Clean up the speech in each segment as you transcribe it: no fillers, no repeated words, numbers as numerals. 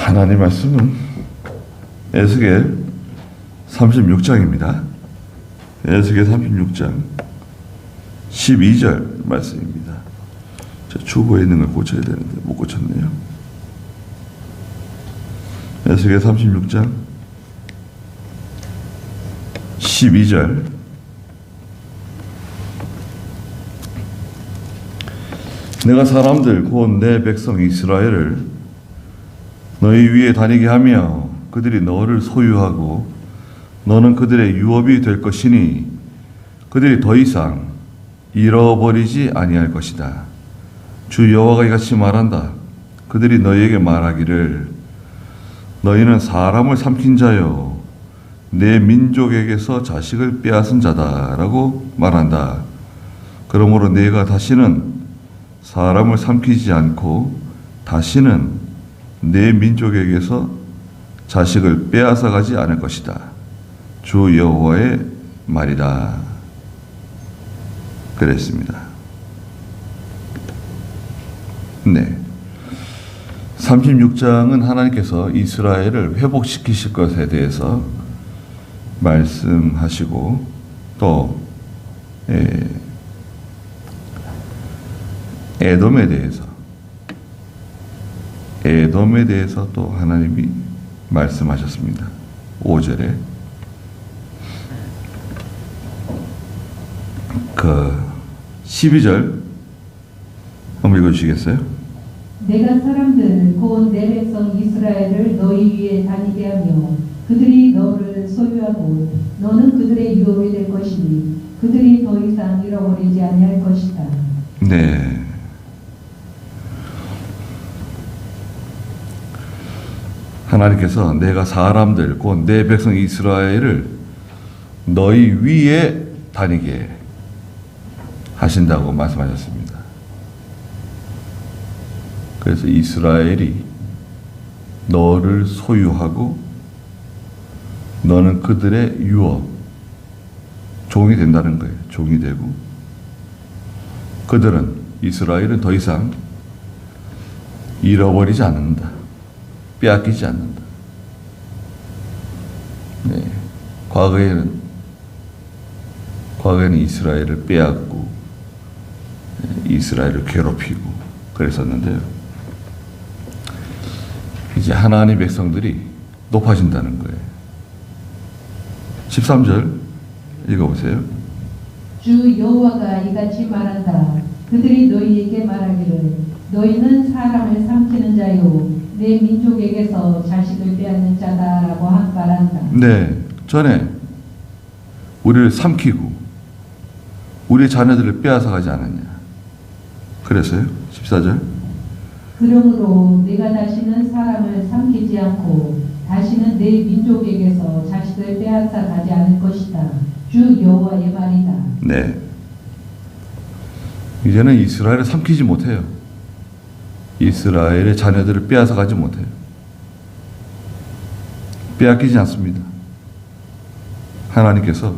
하나님 말씀은 에스겔 36장입니다. 에스겔 36장 12절 말씀입니다. 저 주보에 있는 걸 고쳐야 되는데 못 고쳤네요. 에스겔 36장 12절 내가 사람들 곧 내 백성 이스라엘을 너희 위에 다니게 하며 그들이 너를 소유하고 너는 그들의 유업이 될 것이니 그들이 더 이상 잃어버리지 아니할 것이다. 주 여호와가 이같이 말한다. 그들이 너희에게 말하기를 너희는 사람을 삼킨 자요 내 민족에게서 자식을 빼앗은 자다라고 말한다. 그러므로 내가 다시는 사람을 삼키지 않고 다시는 내 민족에게서 자식을 빼앗아 가지 않을 것이다. 주 여호와의 말이다. 그랬습니다. 네. 36장은 하나님께서 이스라엘을 회복시키실 것에 대해서 말씀하시고 또 에돔에 대해서 또 하나님이 말씀하셨습니다. 5절에 그 12절 한번 읽어주시겠어요? 내가 사람들 곧 내 백성 이스라엘을 너희 위에 다니게 하며 그들이 너를 소유하고 너는 그들의 유업이 될 것이니 그들이 더 이상 잃어버리지 아니할 것이다. 네. 하나님께서 내가 사람들 곧 내 백성 이스라엘을 너희 위에 다니게 하신다고 말씀하셨습니다. 그래서 이스라엘이 너를 소유하고 너는 그들의 유업, 종이 된다는 거예요. 종이 되고 그들은 이스라엘은 더 이상 잃어버리지 않는다. 빼앗기지 않는다. 네. 과거에는 이스라엘을 빼앗고 이스라엘을 괴롭히고 그랬었는데요. 이제 하나님 백성들이 높아진다는 거예요. 13절 읽어보세요. 주 여호와가 이같이 말한다. 그들이 너희에게 말하기를 너희는 사람을 삼키는 자요 내 민족에게서 자식을 빼앗는 자다라고 말한다. 네, 전에 우리를 삼키고 우리 자녀들을 빼앗아 가지 않았냐. 그랬어요. 14절. 그러므로 내가 다시는 사람을 삼키지 않고 다시는 내 민족에게서 자식을 빼앗아 가지 않을 것이다. 주 여호와의 말이다. 네. 이제는 이스라엘을 삼키지 못해요. 이스라엘의 자녀들을 빼앗아 가지 못해요. 빼앗기지 않습니다. 하나님께서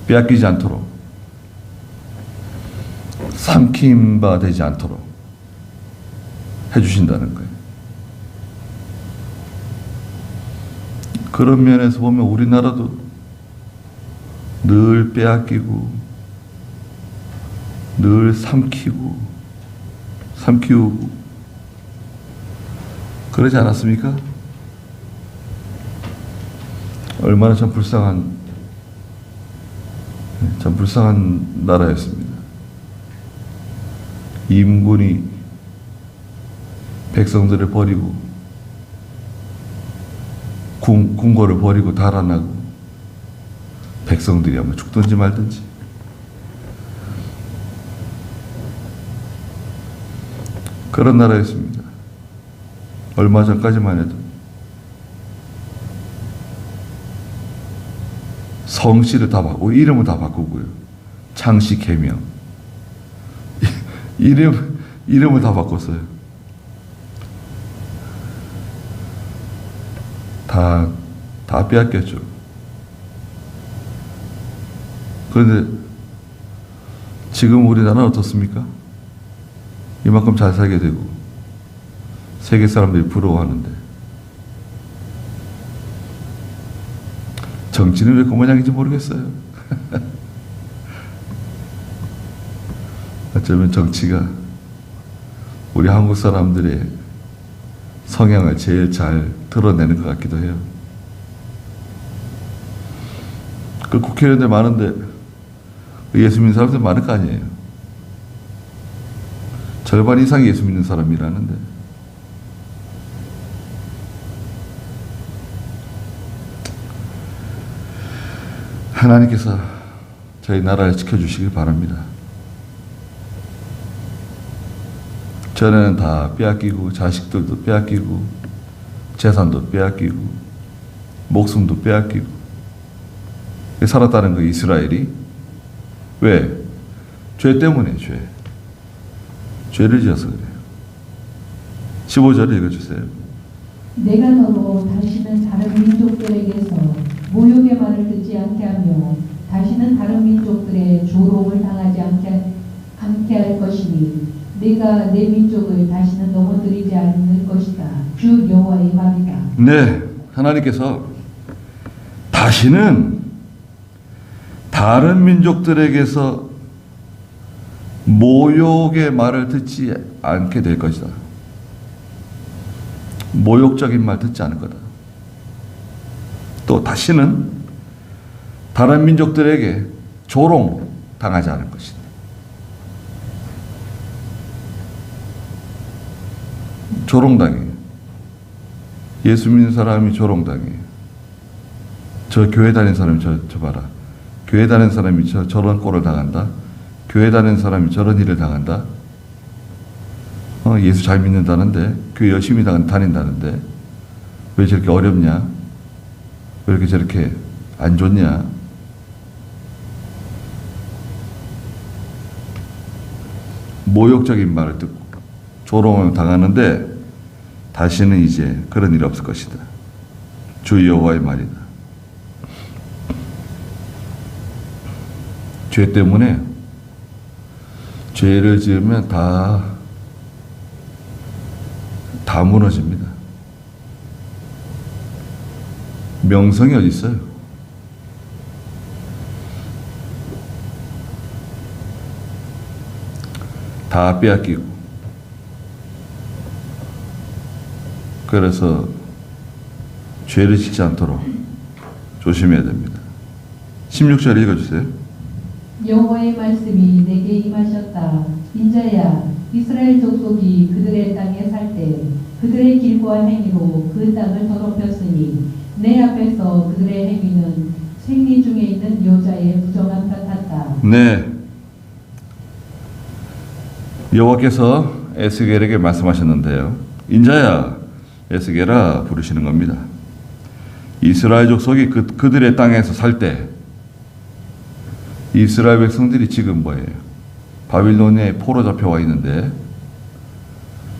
빼앗기지 않도록 삼킴바 되지 않도록 해주신다는 거예요. 그런 면에서 보면 우리나라도 늘 빼앗기고 늘 삼키고 그러지 않았습니까? 얼마나 참 불쌍한 나라였습니다. 임군이 백성들을 버리고 궁궐을 버리고 달아나고 백성들이 아마 죽든지 말든지 그런 나라였습니다. 얼마 전까지만 해도 성씨를 다 바꾸고 이름을 다 바꾸고요. 창씨 개명 이름을 다 바꿨어요. 다 빼앗겼죠. 그런데 지금 우리나라는 어떻습니까? 이만큼 잘 살게 되고 세계 사람들이 부러워하는데 정치는 왜 그 모양인지 모르겠어요. 어쩌면 정치가 우리 한국 사람들의 성향을 제일 잘 드러내는 것 같기도 해요. 그 국회의원들 많은데 예수 믿는 사람들 많을 거 아니에요. 절반 이상이 예수 믿는 사람이라는데 하나님께서 저희 나라를 지켜주시길 바랍니다. 전에는 다 빼앗기고 자식들도 빼앗기고 재산도 빼앗기고 목숨도 빼앗기고 살았다는 거 이스라엘이. 왜? 죄 때문에 죄를 지어서 그래요. 15절을 읽어주세요. 내가 너로 다시는 다른 민족들에게서 모욕의 말을 듣지 않게 하며 다시는 다른 민족들의 조롱을 당하지 않게 할 것이니 내가 내 민족을 다시는 넘어뜨리지 않을 것이다. 주 여호와의 말이다. 네, 하나님께서 다시는 다른 민족들에게서 모욕의 말을 듣지 않게 될 것이다. 모욕적인 말 듣지 않을 거다. 또 다시는 다른 민족들에게 조롱 당하지 않을 것이다. 조롱당해요. 예수 믿는 사람이 조롱당해요. 저 교회 다니는 사람이 저 봐라. 교회 다니는 사람이 저런 꼴을 당한다. 교회 다니는 사람이 저런 일을 당한다. 예수 잘 믿는다는데, 교회 열심히 다닌다는데, 왜 저렇게 어렵냐? 왜 이렇게 저렇게 안 좋냐? 모욕적인 말을 듣고 조롱을 당하는데, 다시는 이제 그런 일이 없을 것이다. 주 여호와의 말이다. 죄 때문에 죄를 지으면 다 무너집니다. 명성이 어디 있어요? 다 빼앗기고. 그래서 죄를 짓지 않도록 조심해야 됩니다. 16절 읽어주세요. 여호와의 말씀이 내게 임하셨다. 인자야, 이스라엘 족속이 그들의 땅에 살 때 그들의 길과 행위로 그 땅을 더럽혔으니 내 앞에서 그들의 행위는 생리 중에 있는 여자의 부정함 같았다. 네, 여호와께서 에스겔에게 말씀하셨는데요. 인자야, 에스겔아 부르시는 겁니다. 이스라엘 족속이 그들의 땅에서 살 때 이스라엘 백성들이 지금 뭐예요? 바빌론에 포로 잡혀와 있는데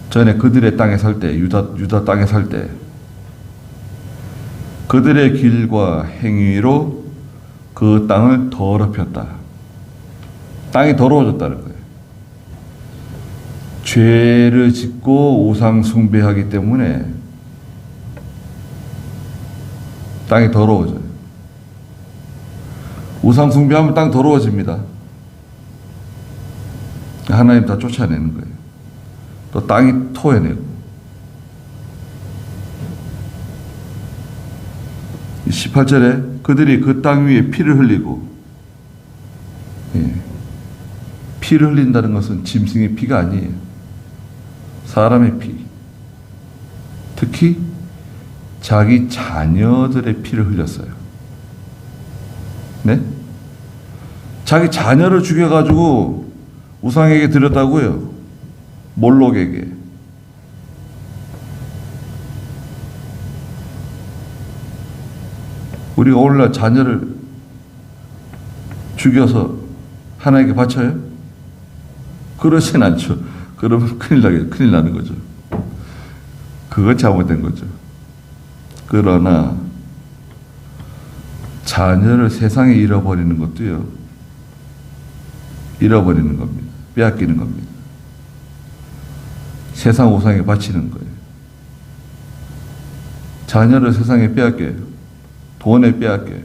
전에 그들의 땅에 살 때, 유다 땅에 살 때 그들의 길과 행위로 그 땅을 더럽혔다. 땅이 더러워졌다는 거예요. 죄를 짓고 우상 숭배하기 때문에 땅이 더러워져요. 우상 숭배하면 땅 더러워집니다. 하나님 다 쫓아내는 거예요. 또 땅이 토해내고. 18절에 그들이 그 땅 위에 피를 흘리고, 피를 흘린다는 것은 짐승의 피가 아니에요. 사람의 피. 특히 자기 자녀들의 피를 흘렸어요. 네? 자기 자녀를 죽여가지고 우상에게 드렸다고요. 몰록에게. 우리가 오늘날 자녀를 죽여서 하나님께 바쳐요? 그러진 않죠. 그러면 큰일 나는 거죠. 그건 잘못된 거죠. 그러나 자녀를 세상에 잃어버리는 것도요, 잃어버리는 겁니다. 빼앗기는 겁니다. 세상 우상에 바치는 거예요. 자녀를 세상에 빼앗겨요. 돈에 빼앗겨요.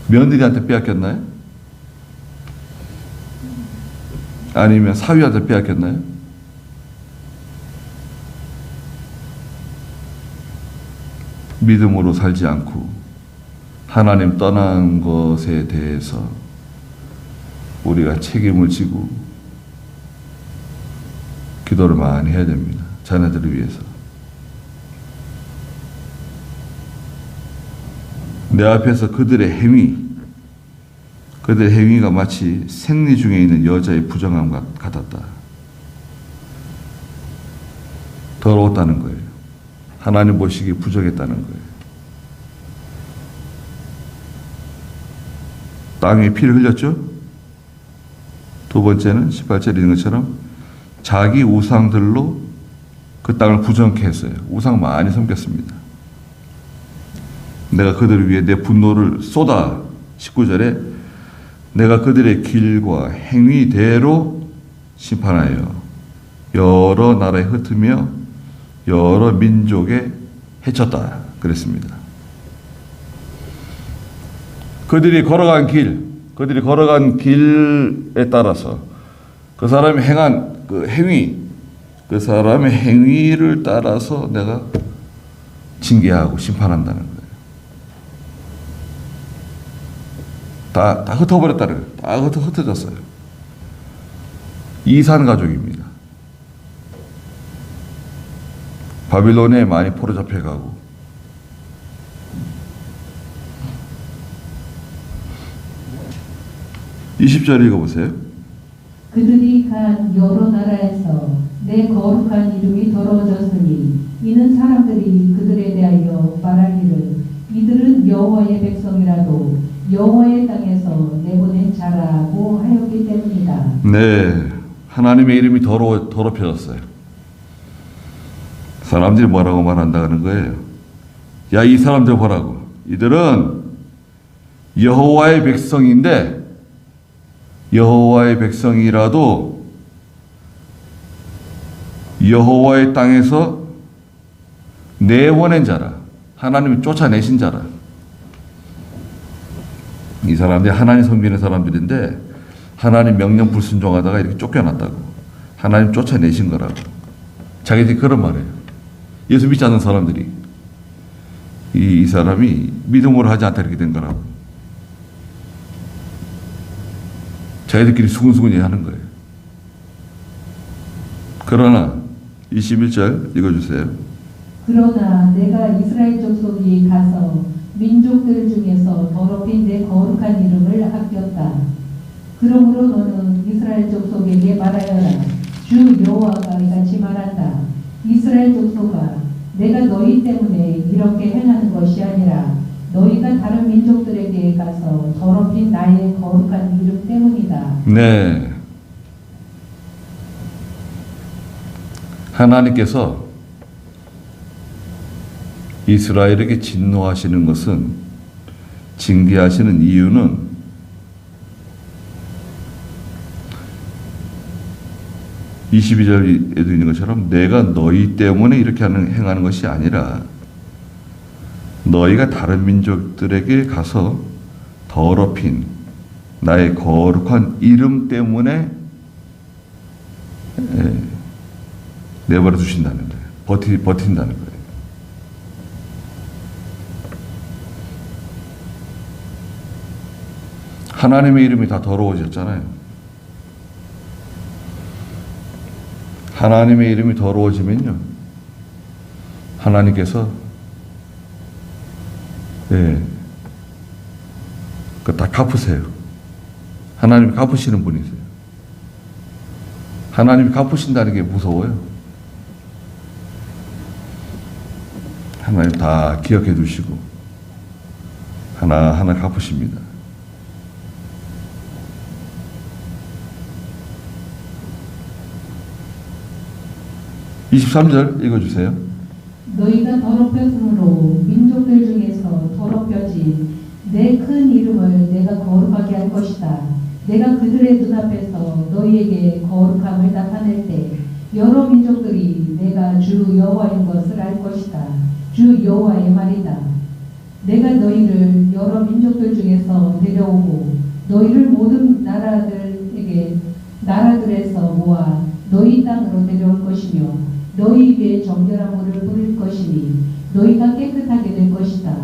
며느리한테 빼앗겼나요? 아니면 사위한테 빼앗겼나요? 믿음으로 살지 않고 하나님 떠난 것에 대해서 우리가 책임을 지고 기도를 많이 해야 됩니다. 자녀들을 위해서. 내 앞에서 그들의 행위가 마치 생리 중에 있는 여자의 부정함 같았다. 더러웠다는 거예요. 하나님 보시기에 부정했다는 거예요. 땅에 피를 흘렸죠? 두 번째는 18절에 있는 것처럼 자기 우상들로 그 땅을 부정케 했어요. 우상 많이 섬겼습니다. 내가 그들을 위해 내 분노를 쏟아. 19절에 내가 그들의 길과 행위대로 심판하여 여러 나라에 흩으며 여러 민족에 해쳤다. 그랬습니다. 그들이 걸어간 길에 따라서 그 사람이 행한 그 행위, 그 사람의 행위를 따라서 내가 징계하고 심판한다는 거예요. 다 흩어버렸다는 거예요. 다 흩어졌어요. 이산 가족입니다. 바빌론에 많이 포로 잡혀가고 20절 읽어보세요. 그들이 간 여러 나라에서 내 거룩한 이름이 더러워졌으니 이는 사람들이 그들에 대하여 말하기를 이들은 여호와의 백성이라도 여호와의 땅에서 내보낸 자라고 하였기 때문이다. 네, 하나님의 이름이 더럽혀졌어요. 사람들이 뭐라고 말한다는 거예요? 야, 이 사람들 보라고. 이들은 여호와의 백성인데 여호와의 백성이라도 여호와의 땅에서 내보낸 자라. 하나님이 쫓아내신 자라. 이 사람들이 하나님 섬기는 사람들인데 하나님 명령 불순종하다가 이렇게 쫓겨났다고. 하나님 쫓아내신 거라고. 자기들이 그런 말이에요. 예수 믿지 않는 사람들이 이 사람이 믿음으로 하지 않다 이렇게 된 거라고. 자기들끼리 수근수근히 하는 거예요. 그러나 21절 읽어주세요. 그러나 내가 이스라엘 족속이 가서 민족들 중에서 더럽힌 내 거룩한 이름을 아꼈다. 그러므로 너는 이스라엘 족속에게 말하여라. 주 여호와가 이같이 말한다. 이스라엘 족속아, 내가 너희 때문에 이렇게 행하는 것이 아니라 너희가 다른 민족들에게 가서 더럽힌 나의 거룩한 이름 때문이다. 네. 하나님께서 이스라엘에게 진노하시는 것은, 징계하시는 이유는 (22절에도) 있는 것처럼 내가 너희 때문에 이렇게 행하는 것이 아니라 너희가 다른 민족들에게 가서 더럽힌 나의 거룩한 이름 때문에 내버려 두신다는 거예요. 버틴다는 거예요. 하나님의 이름이 다 더러워졌잖아요. 하나님의 이름이 더러워지면요, 하나님께서 그거 다 갚으세요. 하나님이 갚으시는 분이세요. 하나님이 갚으신다는 게 무서워요. 하나님 다 기억해 두시고 하나하나 갚으십니다. (23절) 읽어주세요. 너희가 더럽혔으므로 민족들 중에서 더럽혀진 내 큰 이름을 내가 거룩하게 할 것이다. 내가 그들의 눈앞에서 너희에게 거룩함을 나타낼 때 여러 민족들이 내가 주 여호와인 것을 알 것이다. 주 여호와의 말이다. 내가 너희를 여러 민족들 중에서 데려오고 너희를 모든 나라들에서 모아 너희 땅으로 데려올 것이며 너희 위에 정결한 물을 뿌릴 것이니 너희가 깨끗하게 될 것이다.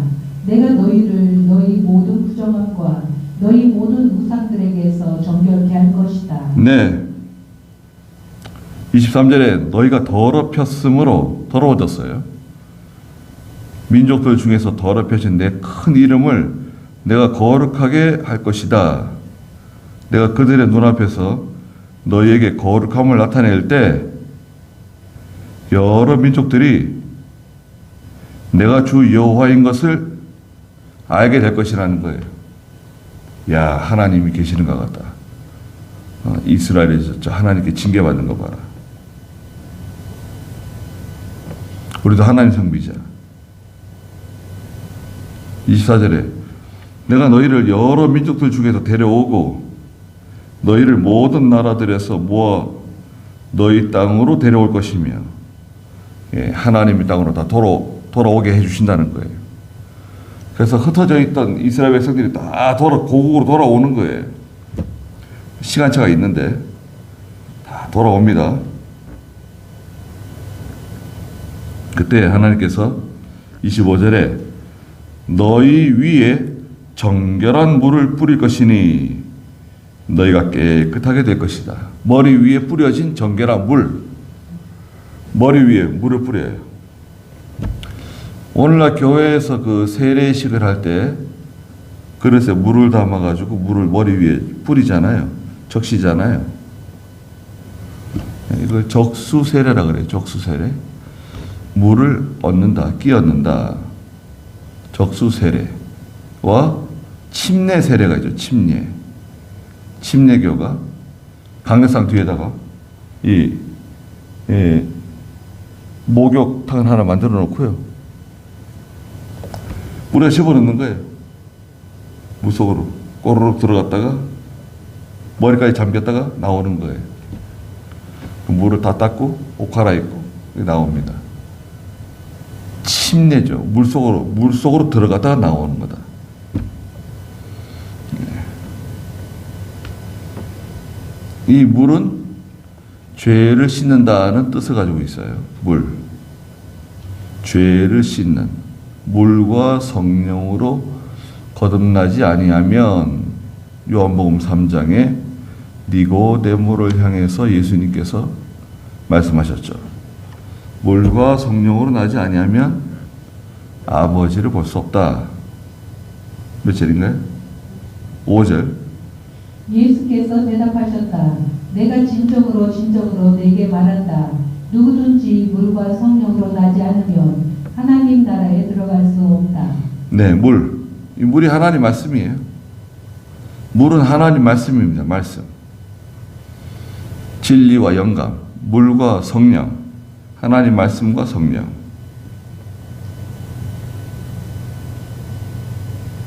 내가 너희를 너희 모든 부정함과 너희 모든 우상들에게서 정결케 할 것이다. 네. 23절에 너희가 더럽혔으므로 더러워졌어요. 민족들 중에서 더럽혀진 내 큰 이름을 내가 거룩하게 할 것이다. 내가 그들의 눈앞에서 너희에게 거룩함을 나타낼 때 여러 민족들이 내가 주 여호와인 것을 알게 될 것이라는 거예요. 야, 하나님이 계시는 것 같다. 이스라엘에서 저 하나님께 징계받는 거 봐라. 우리도 하나님 성비자. 24절에 내가 너희를 여러 민족들 중에서 데려오고 너희를 모든 나라들에서 모아 너희 땅으로 데려올 것이며, 예, 하나님의 땅으로 다 돌아오게 해주신다는 거예요. 그래서 흩어져 있던 이스라엘 백성들이 다 고국으로 돌아오는 거예요. 시간차가 있는데 다 돌아옵니다. 그때 하나님께서 25절에 너희 위에 정결한 물을 뿌릴 것이니 너희가 깨끗하게 될 것이다. 머리 위에 뿌려진 정결한 물, 머리 위에 물을 뿌려요. 오늘날 교회에서 그 세례식을 할 때 그릇에 물을 담아가지고 물을 머리 위에 뿌리잖아요. 적시잖아요. 이걸 적수세례라 그래요. 적수세례. 물을 얻는다, 끼얹는다. 적수세례와 침례세례가 있죠. 침례교가 강례상 뒤에다가 목욕탕 하나 만들어 놓고요. 물에 집어넣는 거예요. 물속으로 꼬르륵 들어갔다가 머리까지 잠겼다가 나오는 거예요. 그 물을 다 닦고 옷 갈아입고 나옵니다. 침례죠. 물속으로 들어갔다가 나오는 거다. 이 물은 죄를 씻는다는 뜻을 가지고 있어요. 물. 죄를 씻는. 물과 성령으로 거듭나지 아니하면 요한복음 3장에 니고데모를 향해서 예수님께서 말씀하셨죠. 물과 성령으로 나지 아니하면 아버지를 볼 수 없다. 몇 절인가요? 5절. 예수께서 대답하셨다. 내가 진정으로 내게 말한다. 누구든지 물과 성령으로 나지 않으면 하나님 나라에 들어갈 수 없다. 네, 물. 이 물이 하나님 말씀이에요. 물은 하나님 말씀입니다. 말씀. 진리와 영감, 물과 성령, 하나님 말씀과 성령.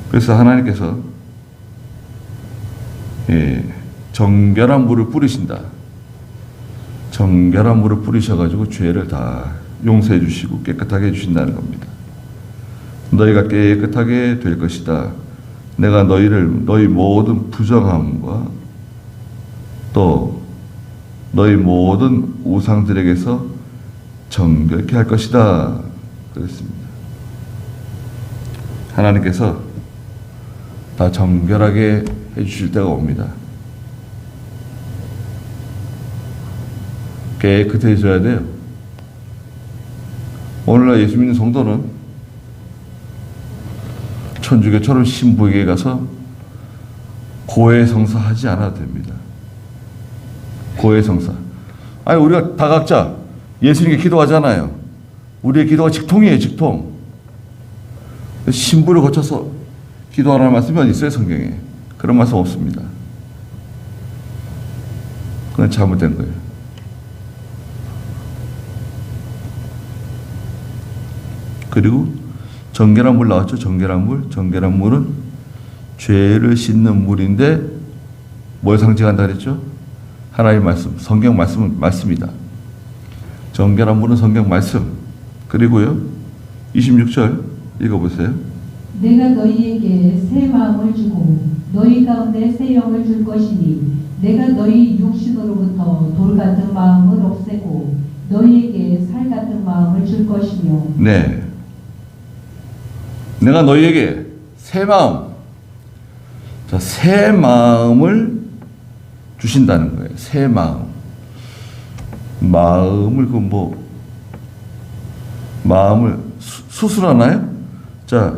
그래서 하나님께서 정결한 물을 뿌리신다. 정결한 물을 뿌리셔가지고 죄를 다 용서해 주시고 깨끗하게 해주신다는 겁니다. 너희가 깨끗하게 될 것이다. 내가 너희 모든 부정함과 또 너희 모든 우상들에게서 정결케 할 것이다. 그랬습니다. 하나님께서 다 정결하게 해주실 때가 옵니다. 깨끗해져야 돼요. 오늘날 예수 믿는 성도는 천주교처럼 신부에게 가서 고해성사 하지 않아도 됩니다. 고해성사. 아니, 우리가 다 각자 예수님께 기도하잖아요. 우리의 기도가 직통이에요, 직통. 신부를 거쳐서 기도하라는 말씀이 어디 있어요, 성경에? 그런 말씀 없습니다. 그건 잘못된 거예요. 그리고 정결한 물 나왔죠. 정결한 물. 정결한 물은 죄를 씻는 물인데 뭘 상징한다 그랬죠? 하나님의 말씀, 성경 말씀은 말씀이다. 정결한 물은 성경 말씀. 그리고요, 26절 읽어보세요. 내가 너희에게 새 마음을 주고 너희 가운데 새 영을 줄 것이니 내가 너희 육신으로부터 돌 같은 마음을 없애고 너희에게 살 같은 마음을 줄 것이며. 네. 내가 너희에게 새 마음, 자, 새 마음을 주신다는 거예요. 새 마음. 마음을 마음을 수술하나요? 자,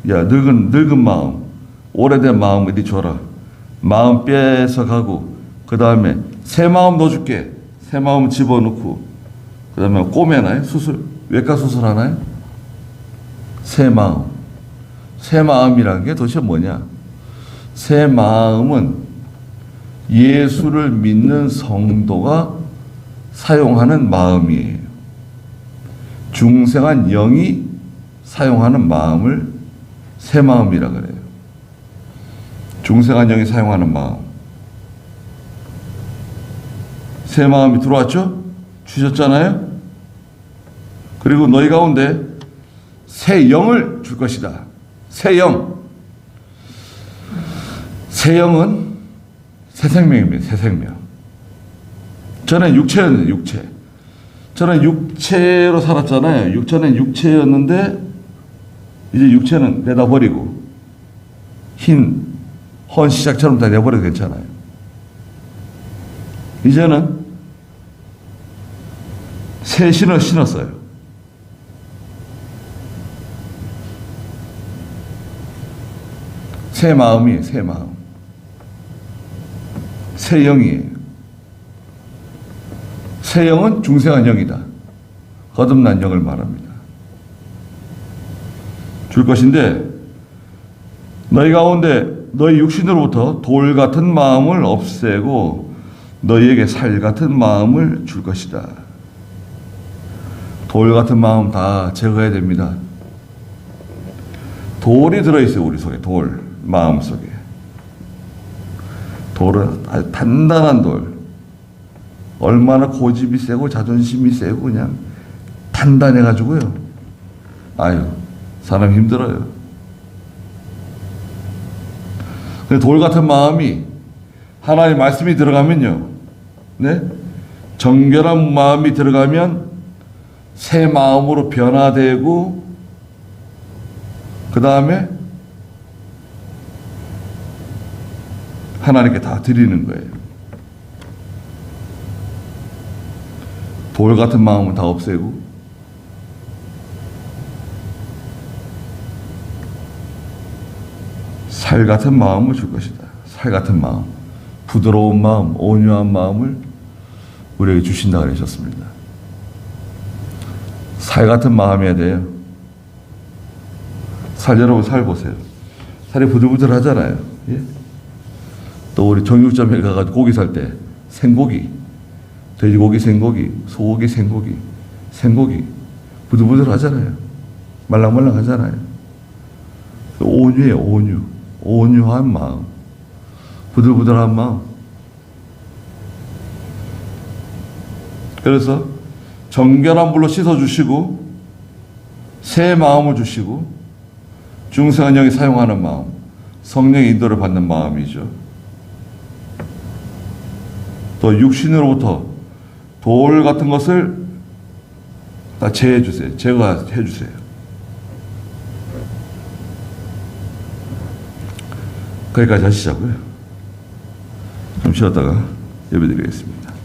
야, 늙은 마음, 오래된 마음 이리 줘라. 마음 뺏어 가고, 그 다음에 새 마음 넣어줄게. 새 마음 집어넣고, 그 다음에 꼬매나요? 외과 수술하나요? 새 마음. 새 마음이라는 게 도대체 뭐냐? 새 마음은 예수를 믿는 성도가 사용하는 마음이에요. 중생한 영이 사용하는 마음을 새 마음이라 그래요. 중생한 영이 사용하는 마음. 새 마음이 들어왔죠? 주셨잖아요? 그리고 너희 가운데 새 영을 줄 것이다. 새 영. 새 영은 새 생명입니다. 새 생명. 전에 육체였는데, 육체. 저는 육체로 살았잖아요. 저는 육체였는데 이제 육체는 내다 버리고 흰 헌시작처럼 다 내버려도 괜찮아요. 이제는 새 신을 신었어요. 새 마음이에요. 새 마음. 새 영이에요. 새 영은 중생한 영이다. 거듭난 영을 말합니다. 줄 것인데 너희 가운데 너희 육신으로부터 돌 같은 마음을 없애고 너희에게 살 같은 마음을 줄 것이다. 돌 같은 마음 다 제거해야 됩니다. 돌이 들어있어요. 우리 속에 돌. 마음 속에. 돌은 아주 단단한 돌. 얼마나 고집이 세고 자존심이 세고 그냥 단단해가지고요. 아유, 사람 힘들어요. 근데 돌 같은 마음이 하나님 말씀이 들어가면요. 네? 정결한 마음이 들어가면 새 마음으로 변화되고 그 다음에 하나님께 다 드리는 거예요. 돌 같은 마음은 다 없애고 살 같은 마음을 줄 것이다. 살 같은 마음, 부드러운 마음, 온유한 마음을 우리에게 주신다 그러셨습니다. 살 같은 마음이어야 돼요. 여러분 살 보세요. 살이 부들부들 하잖아요. 예? 또 우리 정육점에 가가지고 고기 살 때 생고기, 돼지고기, 생고기, 소고기, 생고기 부들부들 하잖아요. 말랑말랑 하잖아요. 온유해요. 온유한 마음, 부들부들한 마음. 그래서 정결한 물로 씻어주시고 새 마음을 주시고 중생한 영이 사용하는 마음, 성령의 인도를 받는 마음이죠. 또 육신으로부터 돌 같은 것을 다 제해주세요. 제거해주세요. 거기까지 하시자고요. 좀 쉬었다가 예배드리겠습니다.